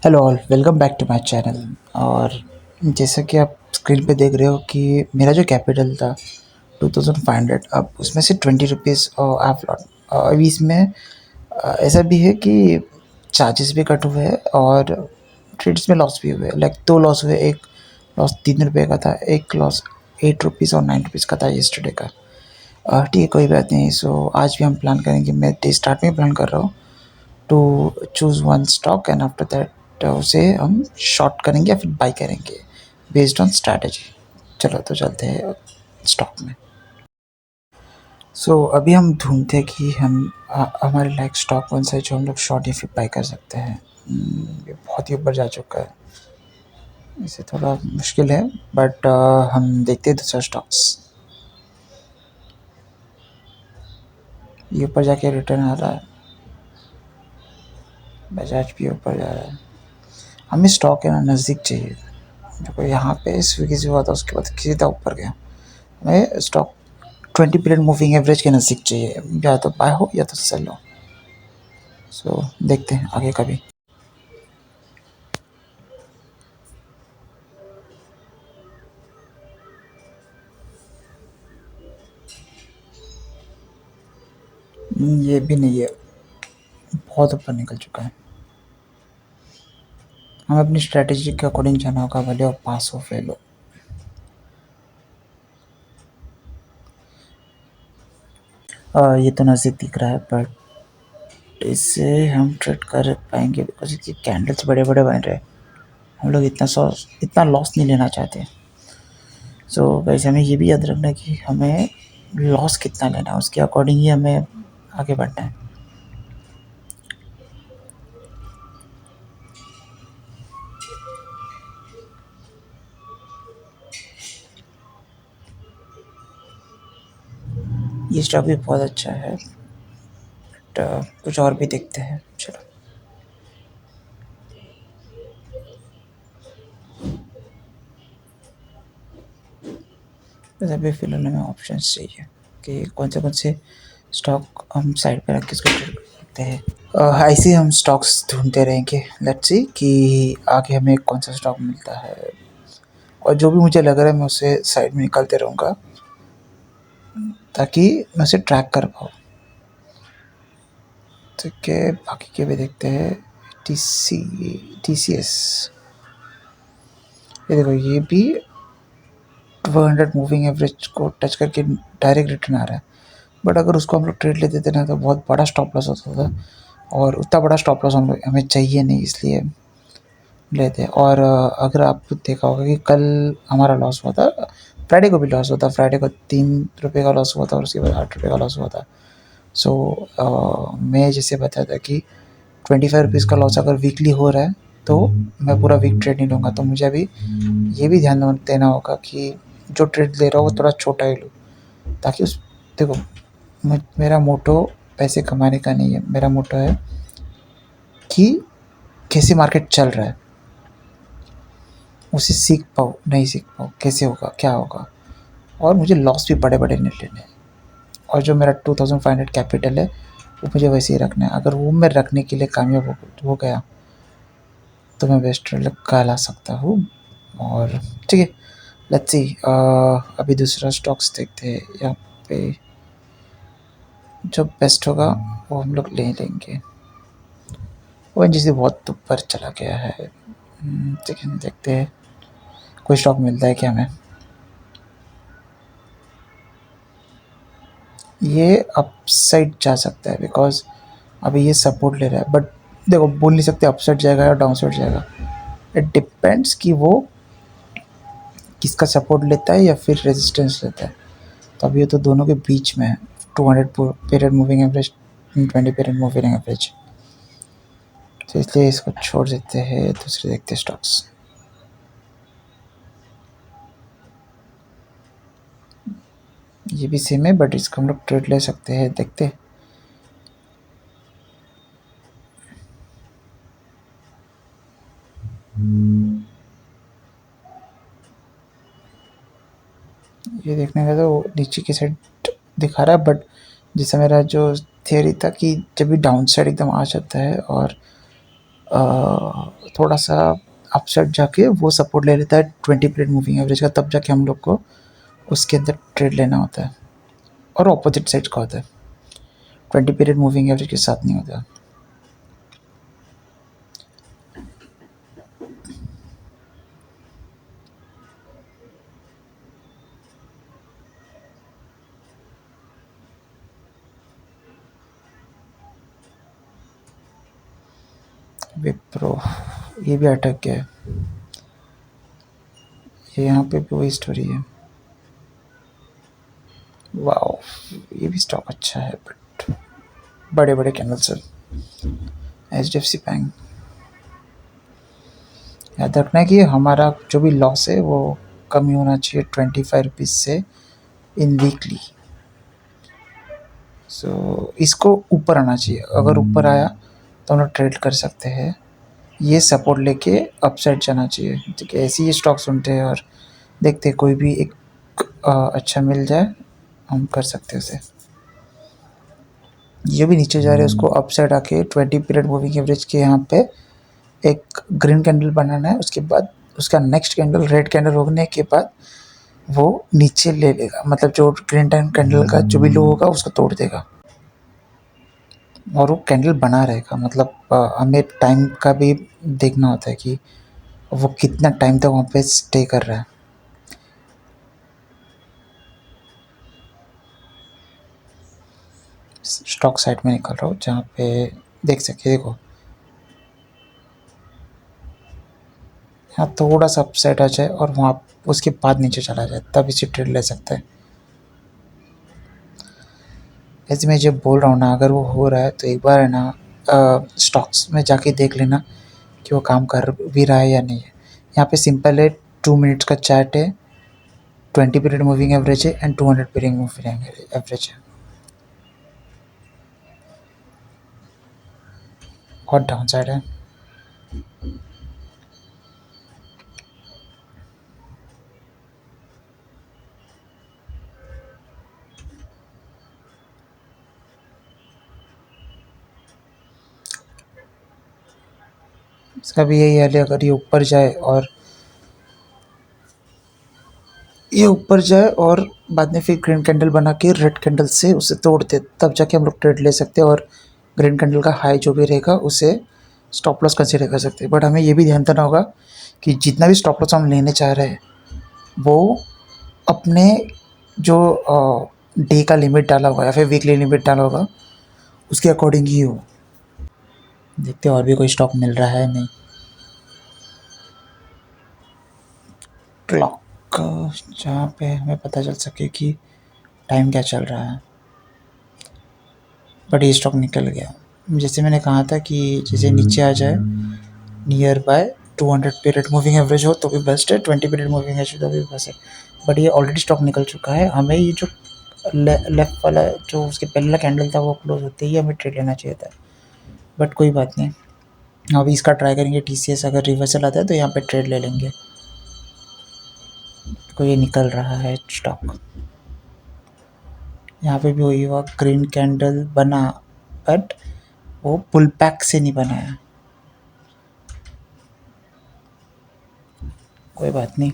Hello all, welcome back to my channel. और जैसा कि आप स्क्रीन पे देख रहे हो कि मेरा जो कैपिटल था 2500, अब उसमें से 20 रुपीज़ आप लौट। अभी इसमें ऐसा भी है कि चार्जेस भी कट हुए हैं और ट्रेड्स में लॉस भी हुए, लाइक दो लॉस हुए। एक लॉस 3 रुपये का था, एक लॉस 8 रुपीज़ और 9 रुपीज़ का था येस्टरडे का। ठीक है, कोई बात नहीं। सो आज भी हम प्लान करेंगे, मैं डे स्टार्ट में प्लान कर रहा हूँ to choose one stock and after that उसे हम शॉर्ट करेंगे या फिर बाई करेंगे बेस्ड ऑन स्ट्रैटेजी। चलो तो चलते हैं स्टॉक में। अभी हम ढूंढते हैं कि हम हमारे लाइक स्टॉक कौन सा है जो हम लोग शॉर्ट या फिर बाई कर सकते हैं। ये बहुत ही ऊपर जा चुका है, इसे थोड़ा मुश्किल है, बट हम देखते हैं दूसरा स्टॉक्स। ये ऊपर जाके रिटर्न आ रहा है, बजाज भी ऊपर जा रहा है। हमें स्टॉक है ना नज़दीक चाहिए। देखो यहाँ पे स्विगी से हुआ था, उसके बाद सीधा ऊपर गया। हमें स्टॉक 20 पीरियड मूविंग एवरेज के नज़दीक चाहिए, या तो बाय हो या तो सेल हो। देखते हैं आगे का भी। ये भी नहीं है, बहुत ऊपर निकल चुका है। हमें अपनी स्ट्रेटेजी के अकॉर्डिंग जाना होगा, भले और पास हो फेल हो। ये तो नज़दीक दिख रहा है, बट इससे हम ट्रेड कर पाएंगे बिकॉज इसके कैंडल्स बड़े बड़े बन रहे हैं। हम लोग इतना लॉस नहीं लेना चाहते। वैसे हमें ये भी याद रखना है कि हमें लॉस कितना लेना है, उसके अकॉर्डिंग ही हमें आगे बढ़ना है। ये स्टॉक भी बहुत अच्छा है, बट कुछ और भी देखते हैं। चलो, बस अभी फ़िलहाल हमें ऑप्शंस चाहिए कि कौन से स्टॉक हम साइड पे रख के इसको ट्रेड कर सकते हैं। ऐसे ही हम स्टॉक्स ढूंढते रहेंगे। लेट्स सी कि आगे हमें कौन सा स्टॉक मिलता है, और जो भी मुझे लग रहा है मैं उसे साइड में निकालते रहूँगा ताकि मैं उसे ट्रैक कर पाऊँ। ठीक है, बाकी के भी देखते हैं। TCS, ये देखो, ये भी 200 मूविंग एवरेज को टच करके डायरेक्ट रिटर्न आ रहा है। बट अगर उसको हम लोग ट्रेड लेते थे ना तो बहुत बड़ा स्टॉप लॉस होता था, और उतना बड़ा स्टॉप लॉस हमें चाहिए नहीं, इसलिए लेते हैं। और अगर आप देखा होगा कि कल हमारा लॉस हुआ था, फ्राइडे को भी लॉस हुआ था। फ्राइडे को 3 रुपये का लॉस हुआ था और उसके बाद 8 रुपये का लॉस हुआ था। मैं जैसे बताया था कि 25 रुपीज़ का लॉस अगर वीकली हो रहा है तो मैं पूरा वीक ट्रेड नहीं लूँगा। तो मुझे अभी ये भी ध्यान देना होगा कि जो ट्रेड ले रहा हूँ वो थोड़ा छोटा ही लूँ, ताकि उस देखो, मेरा मोटो पैसे कमाने का नहीं है। मेरा मोटो है कि कैसे मार्केट चल रहा है उसे सीख पाऊँ, नहीं सीख पाऊँ, कैसे होगा, क्या होगा। और मुझे लॉस भी बड़े बड़े नहीं लेने हैं। और जो मेरा 2500 कैपिटल है वो मुझे वैसे ही रखना है। अगर वो मैं रखने के लिए कामयाब हो गया तो मैं बेस्ट ट्रेडर कहला सकता हूँ। और ठीक है, लेट्स सी। अभी दूसरा स्टॉक्स देखते हैं। यहाँ पे जो बेस्ट होगा वो हम लोग ले लेंगे। वो जैसे बहुत ऊपर चला गया है। ठीक है, देखते हैं कोई स्टॉक मिलता है क्या हमें। ये अपसाइड जा सकता है बिकॉज अभी ये सपोर्ट ले रहा है, बट देखो, बोल नहीं सकते अपसाइड जाएगा या डाउन साइड जाएगा। इट डिपेंड्स कि वो किसका सपोर्ट लेता है या फिर रेजिस्टेंस लेता है। तो अभी ये तो दोनों के बीच में है। 200 period moving average, 20 period moving average. तो इसलिए इसको छोड़ देते हैं, दूसरे देखते हैं स्टॉक्स। ये भी सेम है, बट इसको हम लोग ट्रेड ले सकते हैं, देखते हैं। ये देखने का तो नीचे की साइड दिखा रहा है, बट जैसे मेरा जो थियरी था कि जब भी डाउन साइड एकदम आ जाता है और थोड़ा सा अपसाइड जाके वो सपोर्ट ले लेता है 20 पीरियड मूविंग एवरेज का, तब जाके हम लोग को उसके अंदर ट्रेड लेना होता है, और ऑपोजिट साइड का होता है, 20 पीरियड मूविंग एवरेज के साथ नहीं होता। विप्रो ये भी अटक गया है, ये यहाँ पे भी वही स्टोरी है। वाओ, ये भी स्टॉक अच्छा है बट बड़े बड़े कैंडल्स है। HDFC बैंक, याद रखना है कि हमारा जो भी लॉस है वो कम ही होना चाहिए 25 रुपीज़ से इन वीकली। सो इसको ऊपर आना चाहिए, अगर ऊपर आया तो हम लोग ट्रेड कर सकते हैं। ये सपोर्ट लेके अपसाइड जाना चाहिए, ठीक है। ऐसे ही स्टॉक सुनते हैं और देखते हैं कोई भी एक अच्छा मिल जाए, हम कर सकते हैं उसे। ये भी नीचे जा रहे हैं, उसको अपसाइड आके 20 पीरियड मूविंग एवरेज के यहाँ पे एक ग्रीन कैंडल बनाना है। उसके बाद उसका नेक्स्ट कैंडल रेड कैंडल होने के बाद वो नीचे ले लेगा, मतलब जो ग्रीन टाइम कैंडल का जो भी लो होगा उसको तोड़ देगा और वो कैंडल बना रहेगा। मतलब हमें टाइम का भी देखना होता है कि वो कितना टाइम तक वहाँ पे स्टे कर रहा है। स्टॉक साइड में निकल रहा हूँ जहाँ पे देख सके, देखो यहाँ थोड़ा सा अपसाइड आ जाए और वहाँ उसके बाद नीचे चला जाए, तब इसे ट्रेड ले सकते हैं। ऐसे मैं जब बोल रहा हूँ ना, अगर वो हो रहा है तो एक बार है ना स्टॉक्स में जाके देख लेना कि वो काम कर भी रहा है या नहीं है। यहाँ पे सिंपल है, 2 मिनट्स का चार्ट है, 20 पीरियड मूविंग एवरेज है एंड 200 पीरियड मूविंग एवरेज है, और डाउन साइड है। इसका भी यही हाल है, अगर ये ऊपर जाए और ये ऊपर जाए और बाद में फिर ग्रीन कैंडल बना के रेड कैंडल से उसे तोड़ दे, तब जाके हम लोग ट्रेड ले सकते हैं और ग्रीन कैंडल का हाई जो भी रहेगा उसे स्टॉप लॉस कंसीडर कर सकते हैं। बट हमें ये भी ध्यान देना होगा कि जितना भी स्टॉप लॉस हम लेने चाह रहे हैं वो अपने जो डे का लिमिट डाला होगा या फिर वीकली लिमिट डाला होगा उसके अकॉर्डिंग ही हो। देखते हैं और भी कोई स्टॉक मिल रहा है नहीं। क्लॉक, जहाँ पे हमें पता चल सके कि टाइम क्या चल रहा है। बट ये स्टॉक निकल गया। जैसे मैंने कहा था कि जैसे नीचे आ जाए near by 200 period moving average हो तो भी बेस्ट है, 20 पीरियड मूविंग एवरेज तो भी बेस्ट है। बट ये ऑलरेडी स्टॉक निकल चुका है, हमें ये जो लेफ्ट वाला जो उसके पहला कैंडल था वो क्लोज होते ही हमें ट्रेड लेना चाहिए था। बट कोई बात नहीं, अभी इसका ट्राई करेंगे। TCS अगर रिवर्सल आता है तो यहाँ पे ट्रेड ले लेंगे। तो ये निकल रहा है स्टॉक, यहाँ पे भी वही हुआ, ग्रीन कैंडल बना बट वो पुल बैक से नहीं बनाया। कोई बात नहीं,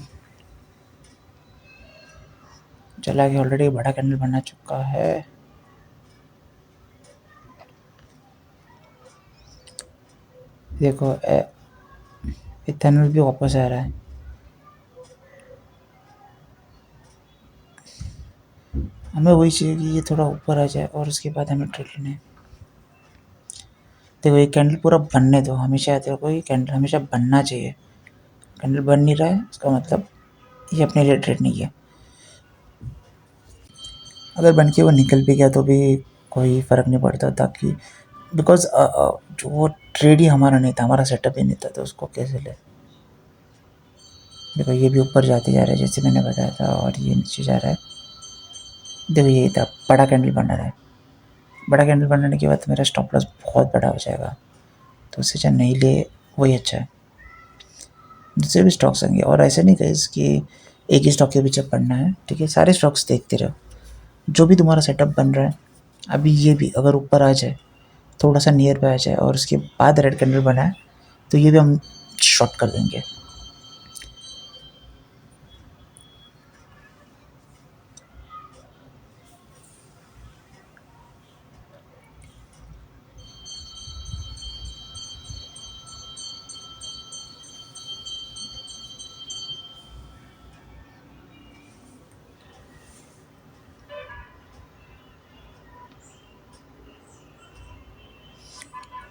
चला गया। ऑलरेडी बड़ा कैंडल बना चुका है। देखो इथेनॉल भी वापस आ रहा है। हमें वही चाहिए कि ये थोड़ा ऊपर आ जाए और उसके बाद हमें ट्रेड लेना है। देखो ये कैंडल पूरा बनने दो, हमेशा देखो ये कैंडल हमेशा बनना चाहिए। कैंडल बन नहीं रहा है इसका मतलब ये अपने लिए ट्रेड नहीं है। अगर बन के वो निकल भी गया तो भी कोई फ़र्क नहीं पड़ता, ताकि बिकॉज जो वो ट्रेड ही हमारा नहीं था, हमारा सेटअप ही नहीं था, तो उसको कैसे ले। देखो ये भी ऊपर जाते जा रहा है जैसे मैंने बताया था, और ये नीचे जा रहा है। देखो यही था, बड़ा कैंडल बना रहा है। बड़ा कैंडल बनाने के बाद मेरा स्टॉप लॉस बहुत बड़ा हो जाएगा, तो उससे अच्छा नहीं ले, वही अच्छा है। दूसरे भी स्टॉक्स होंगे, और ऐसे नहीं कहीं कि एक ही स्टॉक के पीछे पड़ना है, ठीक है। सारे स्टॉक्स देखते रहो, जो भी तुम्हारा सेटअप बन रहा है। अभी ये भी अगर ऊपर आ जाए, थोड़ा सा नियर पे आ जाए और उसके बाद रेड कैंडल बना है, तो ये भी हम शॉर्ट कर देंगे।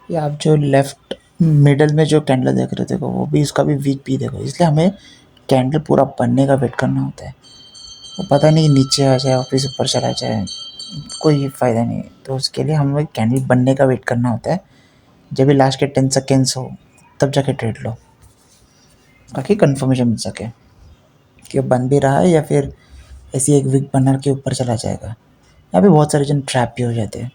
ये आप जो लेफ्ट मिडल में जो कैंडल देख रहे थे वो भी, इसका भी वीक पी देखो, इसलिए हमें कैंडल पूरा बनने का वेट करना होता है। वो पता नहीं नीचे आ जाए और फिर ऊपर चला जाए, कोई फ़ायदा नहीं है। तो उसके लिए हमें कैंडल बनने का वेट करना होता है। जब भी लास्ट के 10 सेकेंड्स हो तब जाके ट्रेड लो, ताकि कंफर्मेशन मिल सके कि वो बन भी रहा है या फिर ऐसी एक वीक बनर के ऊपर चला जाएगा। यहाँ पे बहुत सारे जन ट्रैप भी हो जाते हैं।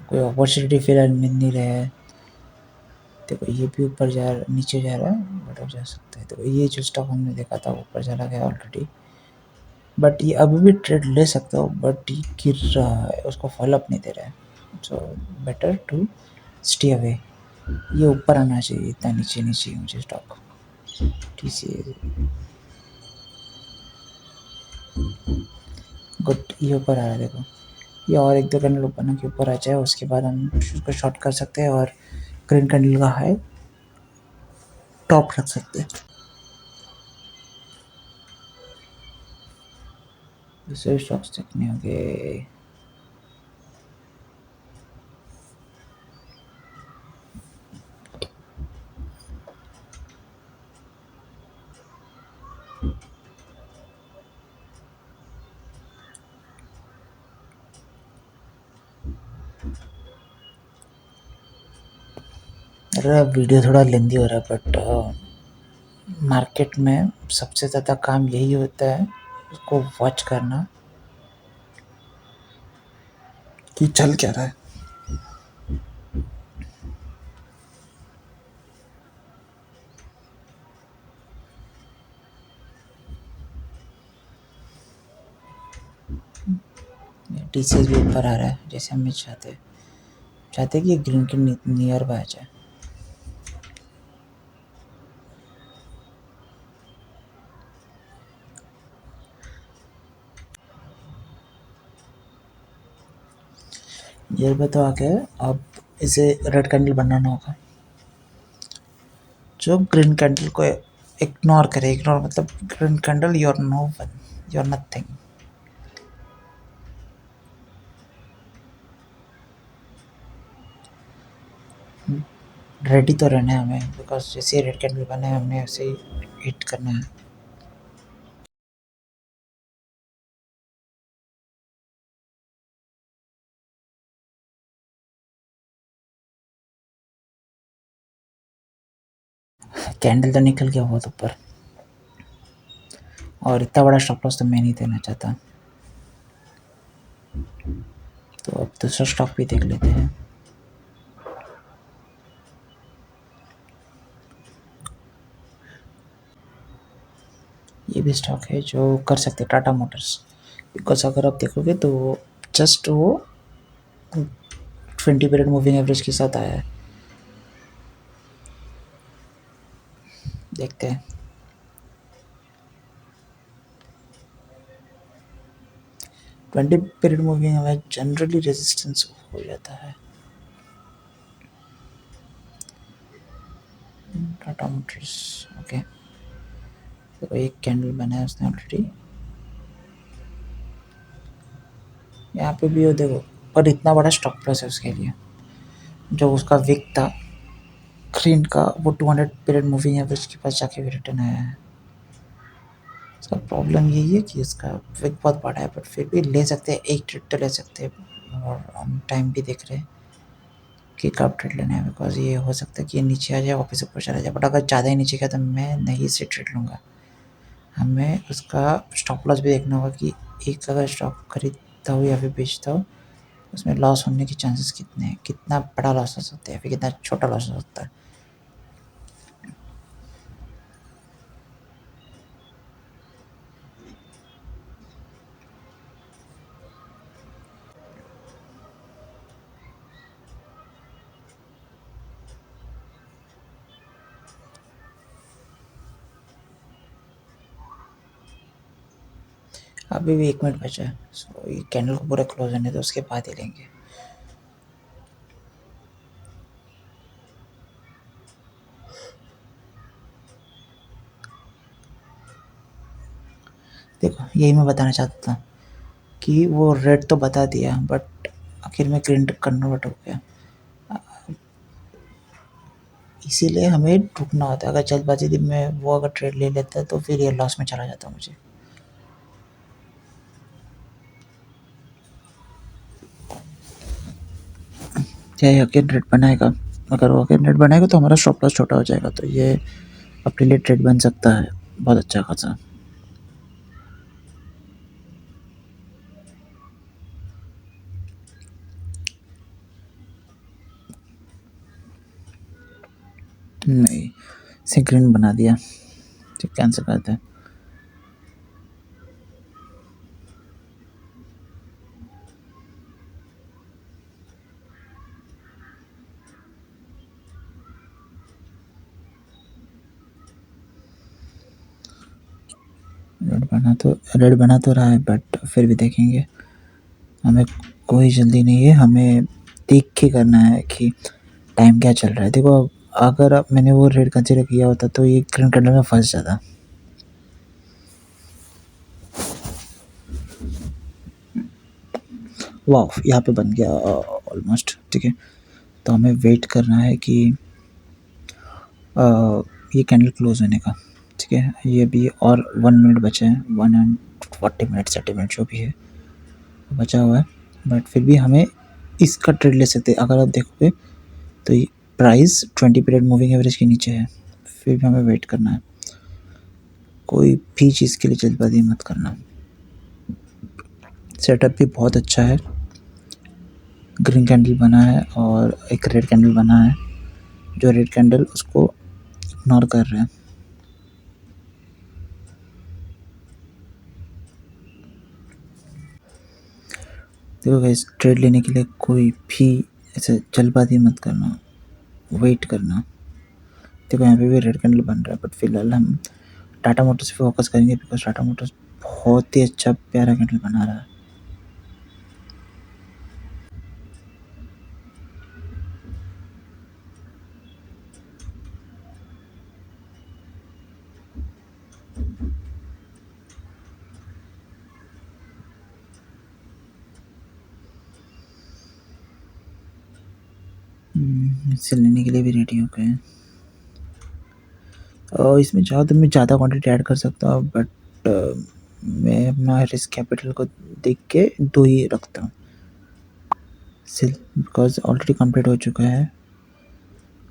कोई अपॉर्चुनिटी फिलहाल मिल नहीं रहा है। देखो ये भी ऊपर जा रहा, नीचे जा रहा है, बट जा सकता है। तो ये जो स्टॉक हमने देखा था ऊपर चला गया ऑलरेडी, बट ये अभी भी ट्रेड ले सकता हो, बट ये गिर रहा है, उसको फॉलो अप नहीं दे रहा है। So better to stay away. ये ऊपर आना चाहिए, इतना नीचे नहीं चाहिए मुझे स्टॉक। ठीक है, गुड, ये ऊपर आ रहा है देखो। ये और एक दो कैंडल ऊपर ना के ऊपर आ जाए, उसके बाद हम उसको शॉर्ट कर सकते हैं और ग्रीन कैंडल का हाई टॉप रख सकते हैं। दूसरे स्टॉक्स देखने होंगे। अरे वीडियो थोड़ा लेंदी हो रहा है, बट मार्केट में सबसे ज़्यादा काम यही होता है, उसको वॉच करना कि चल क्या रहा है। टीसीएस भी ऊपर आ रहा है, जैसे हम चाहते चाहते कि ग्रीन के नियर बाय आ जाए। नियर बाय तो आ गया, अब इसे रेड कैंडल बनाना होगा। जो ग्रीन कैंडल को इग्नोर करे, इग्नोर मतलब green candle you are no one, you are nothing. Ready तो रहना है हमें, बिकॉज जैसे रेड कैंडल बना है हमने ऐसे ही हिट करना है। कैंडल तो निकल गया बहुत ऊपर, और इतना बड़ा स्टॉप लॉस तो मैं नहीं देना चाहता। तो अब दूसरा स्टॉक भी देख लेते हैं। ये भी स्टॉक है जो कर सकते हैं, टाटा मोटर्स। बिकॉज अगर आप देखोगे तो जस्ट वो 20 पीरियड मूविंग एवरेज के साथ आया है। देखते हैं। 20 period moving average generally resistance हो जाता है। Tata Motors, okay. तो एक कैंडल बना है उसने ऑलरेडी। यहाँ पे भी वो देखो, पर इतना बड़ा स्टॉप लॉस है उसके लिए। जो उसका विक था ग्रीन का, वो 200 पीरियड मूविंग एवरेज के पास जाके भी रिटर्न आया है। इसका प्रॉब्लम यही है कि इसका विक बहुत बड़ा है, बट फिर भी ले सकते हैं, एक ट्रेड तो ले सकते हैं। और हम टाइम भी देख रहे हैं कि कब ट्रेड लेना है, बिकॉज ये हो सकता है कि ये नीचे आ जाए वापस ऊपर चला जाए। बट अगर ज़्यादा ही नीचे गया तो मैं नहीं से ट्रेड लूँगा। हमें उसका स्टॉप लॉस भी देखना होगा कि एक अगर स्टॉक खरीदता हूँ या फिर बेचता हूँ, उसमें लॉस होने के चांसेस कितने हैं, कितना बड़ा लॉस हो सकता है, फिर कितना छोटा लॉस हो सकता है। अभी भी 1 मिनट बचा है, सो ये कैंडल को पूरा क्लोज होने दो, उसके बाद ही लेंगे। देखो यही मैं बताना चाहता था कि वो रेड तो बता दिया बट आखिर में ग्रीन कन्वर्ट हो गया, इसीलिए हमें रुकना होता है। अगर जल्दबाजी में वो अगर ट्रेड ले लेता है तो फिर ये लॉस में चला जाता मुझे। क्या ये अगेन रेड बनाएगा? अगर वो अगेन रेड बनाएगा तो हमारा स्टॉप लॉस छोटा हो जाएगा, तो ये अपने लिए ट्रेड बन सकता है बहुत अच्छा खासा। नहीं, इसे ग्रीन बना दिया, ठीक कैंसिल करते हैं। रेड बना तो रहा है बट फिर भी देखेंगे, हमें कोई जल्दी नहीं है, हमें देख के करना है कि टाइम क्या चल रहा है। देखो अगर अब मैंने वो रेड कंसीडर किया होता तो ये ग्रीन कलर में फंस जाता। वाह, यहाँ पे बन गया ऑलमोस्ट, ठीक है। तो हमें वेट करना है कि ये कैंडल क्लोज होने का, ठीक है। ये भी और 1 मिनट बचा है, 1 and 40 मिनट 30 मिनट जो भी है बचा हुआ है, बट फिर भी हमें इसका ट्रेड ले सकते हैं। अगर आप देखोगे तो ये प्राइस 20 पीरियड मूविंग एवरेज के नीचे है, फिर भी हमें वेट करना है, कोई भी चीज़ के लिए जल्दबाजी मत करना। सेटअप भी बहुत अच्छा है, ग्रीन कैंडल बना है और एक रेड कैंडल बना है, जो रेड कैंडल उसको इग्नोर कर रहे हैं। देखो गाइस, ट्रेड लेने के लिए कोई भी ऐसे जल्दबाजी मत करना, वेट करना। देखो यहाँ पे भी रेड कैंडल बन रहा है बट फिलहाल हम टाटा मोटर्स पे फोकस करेंगे, बिकॉज टाटा मोटर्स बहुत ही अच्छा प्यारा कैंडल बना रहा है। इससे लेने के लिए भी रेडी हो गए हैं, और इसमें चाहो तो मैं ज़्यादा क्वांटिटी ऐड कर सकता हूँ बट मैं अपना रिस्क कैपिटल को देख के 2 ही रखता हूँ सिल, बिकॉज ऑलरेडी कंप्लीट हो चुका है।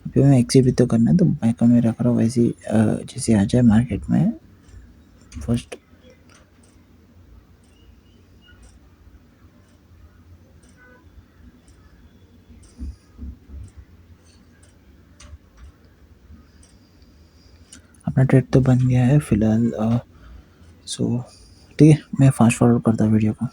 अभी मैं एक्सिट भी तो करना है, तो बैक में रख रहा हूँ वैसे ही, जैसे आ जाए मार्केट में फर्स्ट। अपना ट्रेड तो बन गया है फिलहाल, सो ठीक है, मैं फास्ट फॉरवर्ड करता हूँ वीडियो को।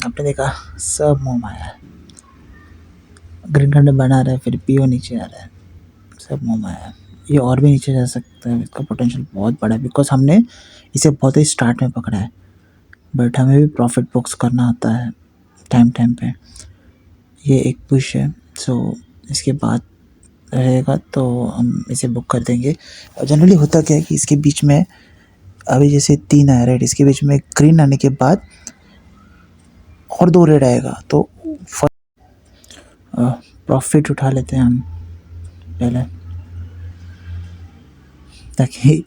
आपने देखा, सब मुंह माया है, ग्रीन कैंडल बना रहा है फिर भी वो नीचे आ रहा है, सब मुंह माया है। ये और भी नीचे जा सकता है, इसका पोटेंशियल बहुत बड़ा है, बिकॉज हमने इसे बहुत ही स्टार्ट में पकड़ा है, बट हमें भी प्रॉफिट बुक्स करना होता है टाइम टाइम पे। ये एक पुश है, सो इसके बाद रहेगा तो हम इसे बुक कर देंगे। और जनरली होता क्या है कि इसके बीच में अभी जैसे 3 आया राइट, इसके बीच में ग्रीन आने के बाद और 2 रेड आएगा तो प्रॉफिट उठा लेते हैं हम पहले, ताकि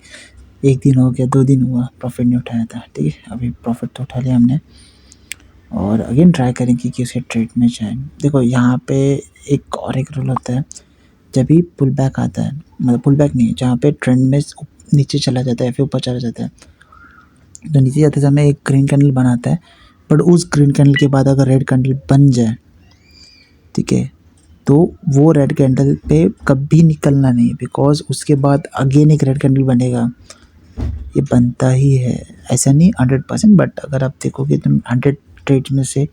एक दिन हो गया 2 दिन हुआ प्रॉफिट नहीं उठाया था। ठीक है, अभी प्रॉफिट तो उठा लिया हमने और अगेन ट्राई करेंगे कि उसे ट्रेड में जाए। देखो यहाँ पे एक रूल होता है, जब भी पुल बैक आता है, मतलब पुल बैक नहीं, जहाँ पे ट्रेंड में नीचे चला जाता है फिर ऊपर चला जाता है, तो नीचे जाते समय एक ग्रीन कैंडल बनाता है, बट उस ग्रीन कैंडल के बाद अगर रेड कैंडल बन जाए, ठीक है, तो वो रेड कैंडल पे कभी निकलना नहीं, बिकॉज उसके बाद अगेन एक रेड कैंडल बनेगा। ये बनता ही है, ऐसा नहीं 100%, बट अगर आप देखोगे तो 100 ट्रेड में से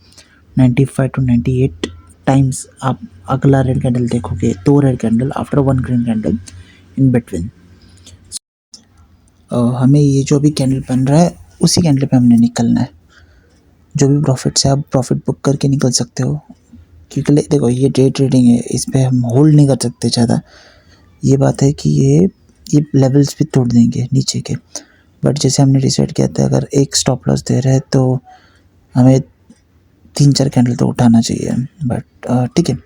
95 to 98 टाइम्स आप अगला रेड कैंडल देखोगे, 2 red candle after 1 green candle in between. हमें ये जो भी कैंडल बन रहा है उसी कैंडल पे हमने निकलना है। जो भी प्रॉफिट से आप प्रॉफिट बुक करके निकल सकते हो, क्योंकि देखो ये डे ट्रेडिंग है, इस पे हम होल्ड नहीं कर सकते ज़्यादा। ये बात है कि ये लेवल्स भी तोड़ देंगे नीचे के, बट जैसे हमने डिसाइड किया था अगर एक स्टॉप लॉस दे रहा है तो हमें 3-4 कैंडल तो उठाना चाहिए। बट ठीक है,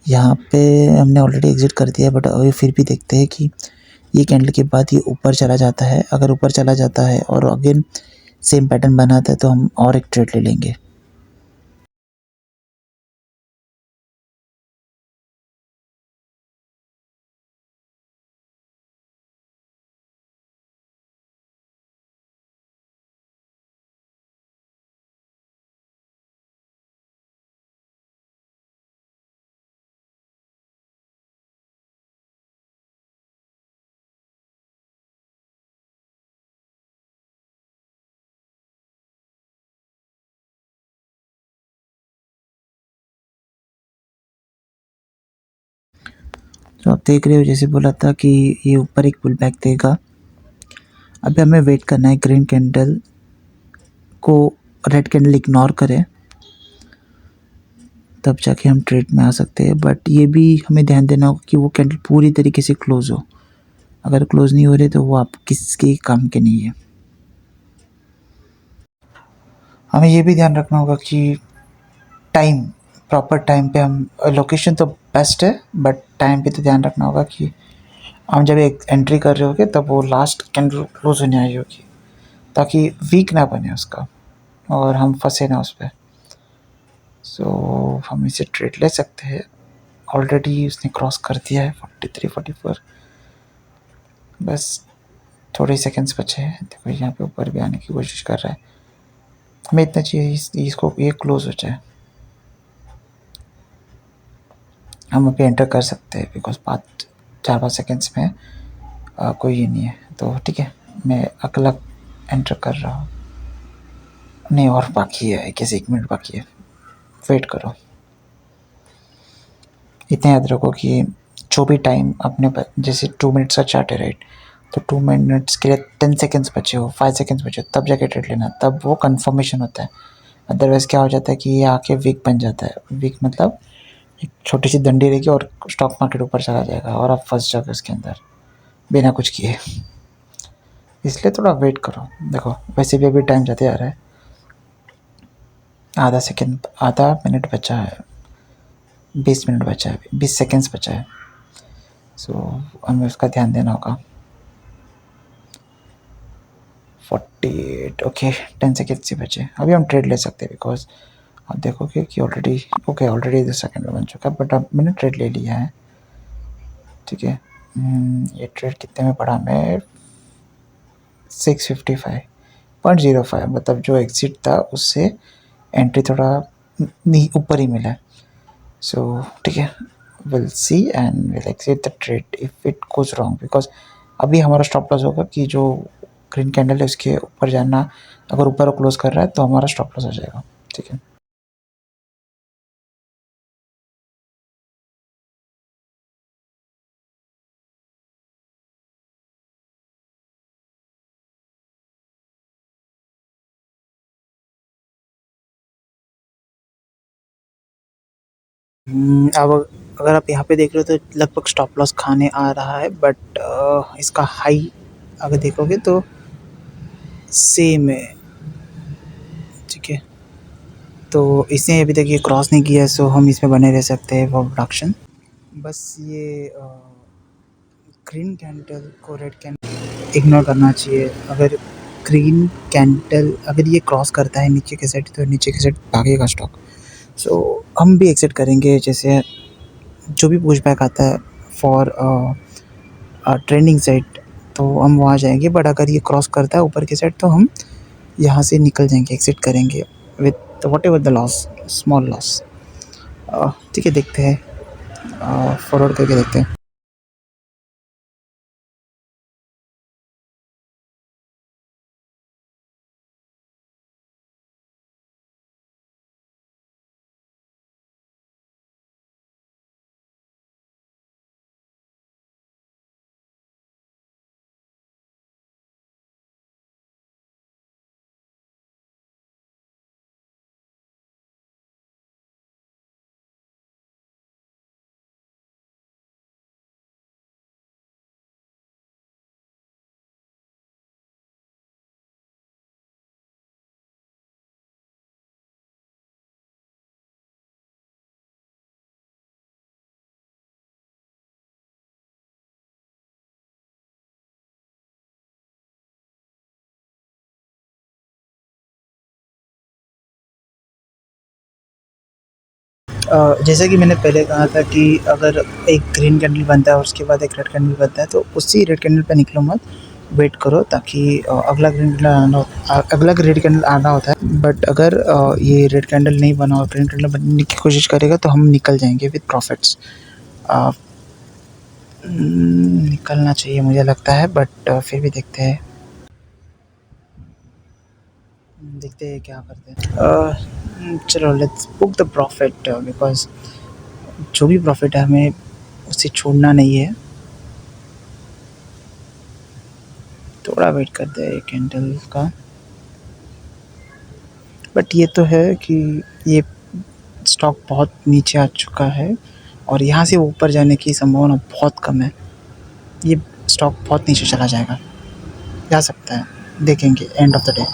यहाँ पे हमने ऑलरेडी एग्जिट कर दिया, बट अभी फिर भी देखते हैं कि ये कैंडल के बाद ये ऊपर चला जाता है। अगर ऊपर चला जाता है और अगेन सेम पैटर्न बनाता है तो हम और एक ट्रेड ले लेंगे। तो आप देख रहे हो, जैसे बोला था कि ये ऊपर एक पुल बैक देगा। अभी हमें वेट करना है ग्रीन कैंडल को रेड कैंडल इग्नोर करे, तब जाके हम ट्रेड में आ सकते हैं। बट ये भी हमें ध्यान देना होगा कि वो कैंडल पूरी तरीके से क्लोज हो। अगर क्लोज नहीं हो रही तो वो आप किसके काम के नहीं है। हमें ये भी ध्यान रखना होगा कि टाइम, प्रॉपर टाइम पे हम, लोकेशन तो बेस्ट है बट टाइम पे तो ध्यान रखना होगा कि हम जब एक एंट्री कर रहे होगे तब वो लास्ट कैंडल क्लोज होने आई होगी, ताकि वीक ना बने उसका और हम फंसे ना उस पर। सो हम इसे ट्रेड ले सकते हैं। ऑलरेडी उसने क्रॉस कर दिया है 43-44, बस थोड़े सेकंड्स बचे हैं। देखो यहाँ पे ऊपर भी आने की कोशिश कर रहा है, हमें इतना चाहिए इसको ये क्लोज हो जाए, हम अभी एंटर कर सकते हैं बिकॉज 4-5 सेकंड्स में कोई ये नहीं है। तो ठीक है, मैं अगला एंटर कर रहा हूँ। नहीं, और बाकी है, कैसे 1 मिनट बाकी है, वेट करो। इतना याद रखो कि जो भी टाइम अपने जैसे 2 मिनट्स का चार्ट है राइट, तो 2 मिनट्स के लिए 10 सेकंड्स बचे हो, 5 सेकंड्स बचे हो, तब जाके ट्रेड लेना, तब वो कंफर्मेशन होता है। अदरवाइज़ क्या हो जाता है कि ये आके वीक बन जाता है। वीक मतलब एक छोटी सी डंडी रहेगी और स्टॉक मार्केट ऊपर चला जाएगा और आप फंस जाओगे उसके अंदर बिना कुछ किए। इसलिए थोड़ा वेट करो। देखो वैसे भी अभी टाइम जाते आ रहा है, आधा मिनट बचा है, 20 मिनट बचा है, 20 सेकेंड्स बचा है। सो हमें उसका ध्यान देना होगा। 48, ओके, 10 सेकेंड्स ही बचे, अभी हम ट्रेड ले सकते हैं बिकॉज आप देखोगे कि ऑलरेडी 10 सेकेंड बन चुका है, बट अब मैंने ट्रेड ले लिया है। ठीक है, ये ट्रेड कितने में पड़ा हमें, 655.05, मतलब जो एग्जिट था उससे एंट्री थोड़ा ऊपर ही मिला है। सो ठीक है, will see and will exit the trade if it goes wrong, because अभी हमारा स्टॉप लॉस होगा कि जो ग्रीन कैंडल है उसके ऊपर जाना, अगर ऊपर क्लोज कर रहा है तो हमारा स्टॉप लॉस हो जाएगा। ठीक है। अब अगर आप यहाँ पे देख रहे हो तो लगभग स्टॉप लॉस खाने आ रहा है, बट इसका हाई अगर देखोगे तो सेम है, ठीक है। तो इसने अभी तक ये क्रॉस नहीं किया है, सो हम इसमें बने रह सकते हैं फॉर प्रोडक्शन। बस ये ग्रीन कैंडल को रेड कैंडल इग्नोर करना चाहिए। अगर ग्रीन कैंडल अगर ये क्रॉस करता है नीचे के साइड, तो नीचे के साइड भागेगा स्टॉक। सो हम भी एक्सिट करेंगे, जैसे जो भी पुश बैक आता है फॉर ट्रेंडिंग साइड, तो हम वहाँ जाएंगे। बट अगर ये क्रॉस करता है ऊपर की साइड, तो हम यहाँ से निकल जाएंगे, एक्सिट करेंगे with what ever the loss, small loss. ठीक है, देखते हैं, फॉरवर्ड करके देखते हैं। जैसा कि मैंने पहले कहा था कि अगर एक ग्रीन कैंडल बनता है और उसके बाद एक रेड कैंडल बनता है, तो उसी रेड कैंडल पे निकलो मत, वेट करो, ताकि अगला ग्रीन कैंडल अगला रेड कैंडल आना होता है। बट अगर ये रेड कैंडल नहीं बना और ग्रीन कैंडल बनने की कोशिश करेगा, तो हम निकल जाएंगे विद प्रॉफिट्स। निकलना चाहिए मुझे लगता है, बट फिर भी देखते हैं क्या करते हैं। चलो, let's book the profit, because जो भी प्रॉफिट है हमें उसे छोड़ना नहीं है। थोड़ा वेट करते हैं कैंडल का। बट ये तो है कि ये स्टॉक बहुत नीचे आ चुका है और यहाँ से ऊपर जाने की संभावना बहुत कम है। ये स्टॉक बहुत नीचे चला जाएगा, जा सकता है, देखेंगे end of the day.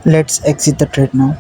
Let's exit the trade now.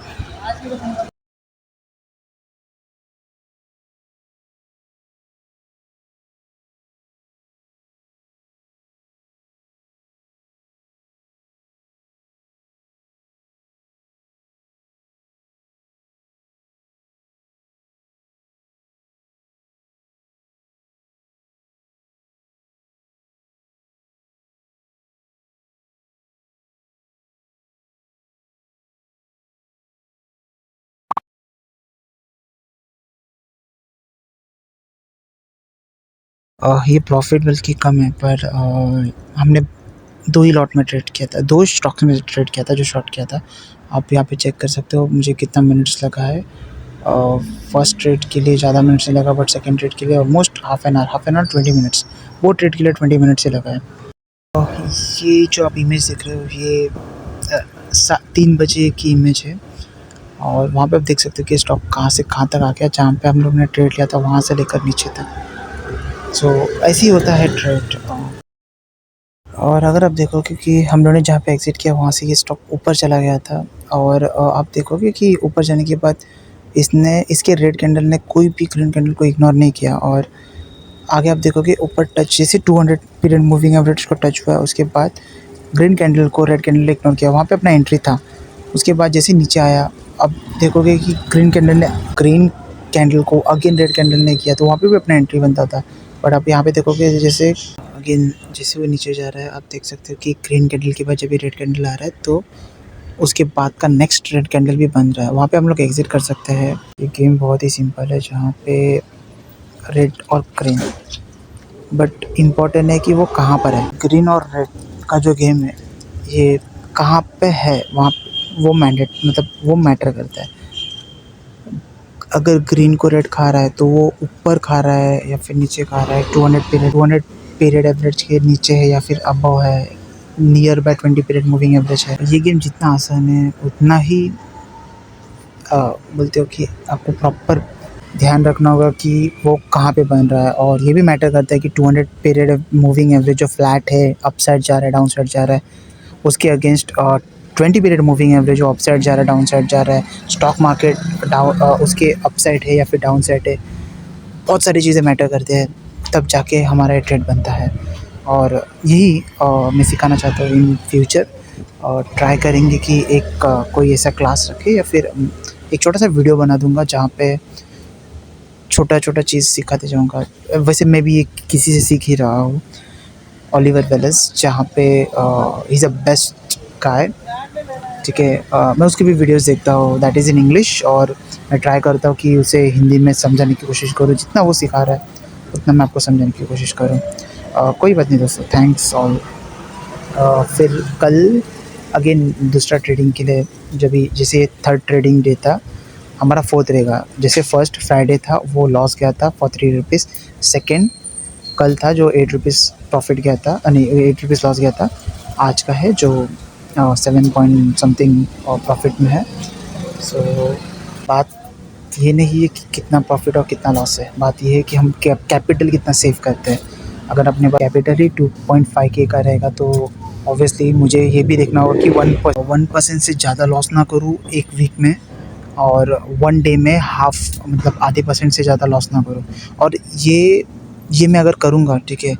ये प्रॉफिट बल्कि कम है, पर हमने दो ही लॉट में ट्रेड किया था, दो स्टॉक्स में ट्रेड किया था जो शॉर्ट किया था। आप यहाँ पे चेक कर सकते हो मुझे कितना मिनट्स लगा है। फर्स्ट ट्रेड के लिए ज़्यादा मिनट्स नहीं लगा, बट सेकंड ट्रेड के लिए almost half an hour 20 minutes. वो ट्रेड के लिए 20 मिनट से लगा है। ये जो आप इमेज देख रहे हो, ये 3 बजे की इमेज है और वहाँ पे आप देख सकते हो कि स्टॉक कहाँ से कहाँ तक आ गया। जहाँ पे हम लोग ने ट्रेड लिया था वहाँ से लेकर नीचे तक। सो ऐसे ही होता है ट्रेड। और अगर आप देखोगे कि हम लोगों ने जहाँ पे एग्ज़िट किया वहाँ से ये स्टॉक ऊपर चला गया था, और आप देखोगे कि ऊपर जाने के बाद इसने इसके रेड कैंडल ने कोई भी ग्रीन कैंडल को इग्नोर नहीं किया। और आगे आप देखोगे ऊपर टच, जैसे 200 पीरियड मूविंग एवरेज को टच हुआ, उसके बाद ग्रीन कैंडल को रेड कैंडल ने इग्नोर किया, वहाँ पे अपना एंट्री था। उसके बाद जैसे नीचे आया, अब देखोगे कि ग्रीन कैंडल ने ग्रीन कैंडल को अगेन रेड कैंडल ने किया, तो वहाँ पे भी अपना एंट्री बनता था। बट आप यहाँ पे देखोगे जैसे अगेन जैसे वो नीचे जा रहा है, आप देख सकते हो कि ग्रीन कैंडल के बाद जब भी रेड कैंडल आ रहा है तो उसके बाद का नेक्स्ट रेड कैंडल भी बन रहा है, वहाँ पे हम लोग एग्जिट कर सकते हैं। ये गेम बहुत ही सिंपल है जहाँ पे रेड और ग्रीन, बट इम्पोर्टेंट है कि वो कहाँ पर है। ग्रीन और रेड का जो गेम है ये कहाँ पे है वहाँ, वो वो मैटर करता है। अगर ग्रीन को रेड खा रहा है तो वो ऊपर खा रहा है या फिर नीचे खा रहा है, 200 पीरियड एवरेज के नीचे है या फिर अबव है, near by 20 period moving average है। ये गेम जितना आसान है उतना ही बोलते हो कि आपको प्रॉपर ध्यान रखना होगा कि वो कहाँ पे बन रहा है। और ये भी मैटर करता है कि 200 पीरियड मूविंग एवरेज जो फ्लैट है, अप साइड जा रहा है, डाउन साइड जा रहा है, उसके अगेंस्ट 20 पीरियड मूविंग एवरेज जो अप साइड जा रहा है, डाउन साइड जा रहा है, स्टॉक मार्केट उसके अप साइड है या फिर डाउन साइड है। बहुत सारी चीज़ें मैटर करते हैं, तब जाके हमारा ये ट्रेड बनता है। और यही मैं सिखाना चाहता हूँ इन फ्यूचर। और ट्राई करेंगे कि एक कोई ऐसा क्लास रखे या फिर एक छोटा सा वीडियो बना दूंगा जहाँ पे छोटा छोटा चीज़ सिखाते जाऊँगा। वैसे मैं भी ये किसी से सीख ही रहा हूँ, ओलिवर वेल्स, जहाँ पे he is a best guy. ठीक है, मैं उसकी भी वीडियोस देखता हूँ, दैट इज़ इन इंग्लिश, और मैं ट्राई करता हूँ कि उसे हिंदी में समझाने की कोशिश करूँ। जितना वो सिखा रहा है उतना मैं आपको समझाने की कोशिश करूँ। कोई बात नहीं दोस्तों, थैंक्स ऑल। फिर कल अगेन दूसरा ट्रेडिंग के लिए, जब भी जैसे थर्ड ट्रेडिंग डे था, हमारा फोर्थ रहेगा। जैसे फर्स्ट फ्राइडे था वो लॉस गया था फॉर 3 रुपीज़, सेकेंड कल था जो 8 रुपीज़ प्रॉफिट गया था, नहीं 8 रुपीज़ लॉस गया था। आज का है जो 7 पॉइंट समथिंग प्रॉफिट में है। सो बात ये नहीं है कि कितना प्रॉफिट और कितना लॉस है, बात ये है कि हम कैपिटल कितना सेव करते हैं। अगर अपने पास कैपिटल ही 2.5 के का रहेगा तो ऑब्वियसली मुझे ये भी देखना होगा कि 1% से ज़्यादा लॉस ना करूँ एक वीक में, और वन डे में हाफ मतलब आधे % से ज़्यादा लॉस ना करूँ। और ये मैं अगर करूँगा, ठीक है,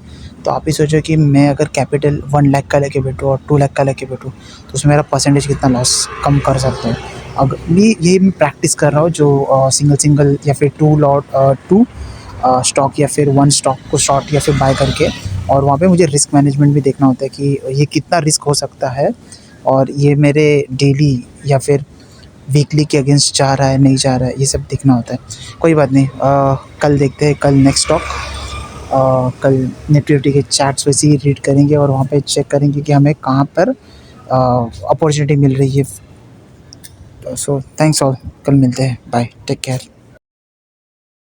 तो आप ही सोचो कि मैं अगर कैपिटल 1 लाख का लेके बैठूँ और 2 लाख का लेके बैठूँ तो उसमें मेरा परसेंटेज कितना लॉस कम कर सकता है। अगर ये मैं प्रैक्टिस कर रहा हूँ जो सिंगल या फिर टू स्टॉक या फिर वन स्टॉक को शॉर्ट या फिर बाय करके। और वहाँ पे मुझे रिस्क मैनेजमेंट भी देखना होता है कि ये कितना रिस्क हो सकता है, और ये मेरे डेली या फिर वीकली के अगेंस्ट जा रहा है नहीं जा रहा है, ये सब देखना होता है। कोई बात नहीं, कल देखते हैं, कल नेक्स्ट स्टॉक, कल निफ्टी के चार्ट्स वैसे ही रीड करेंगे और वहाँ पे चेक करेंगे कि हमें कहाँ पर अपॉर्चुनिटी मिल रही है। सो थैंक्स ऑल, कल मिलते हैं, बाय, टेक केयर।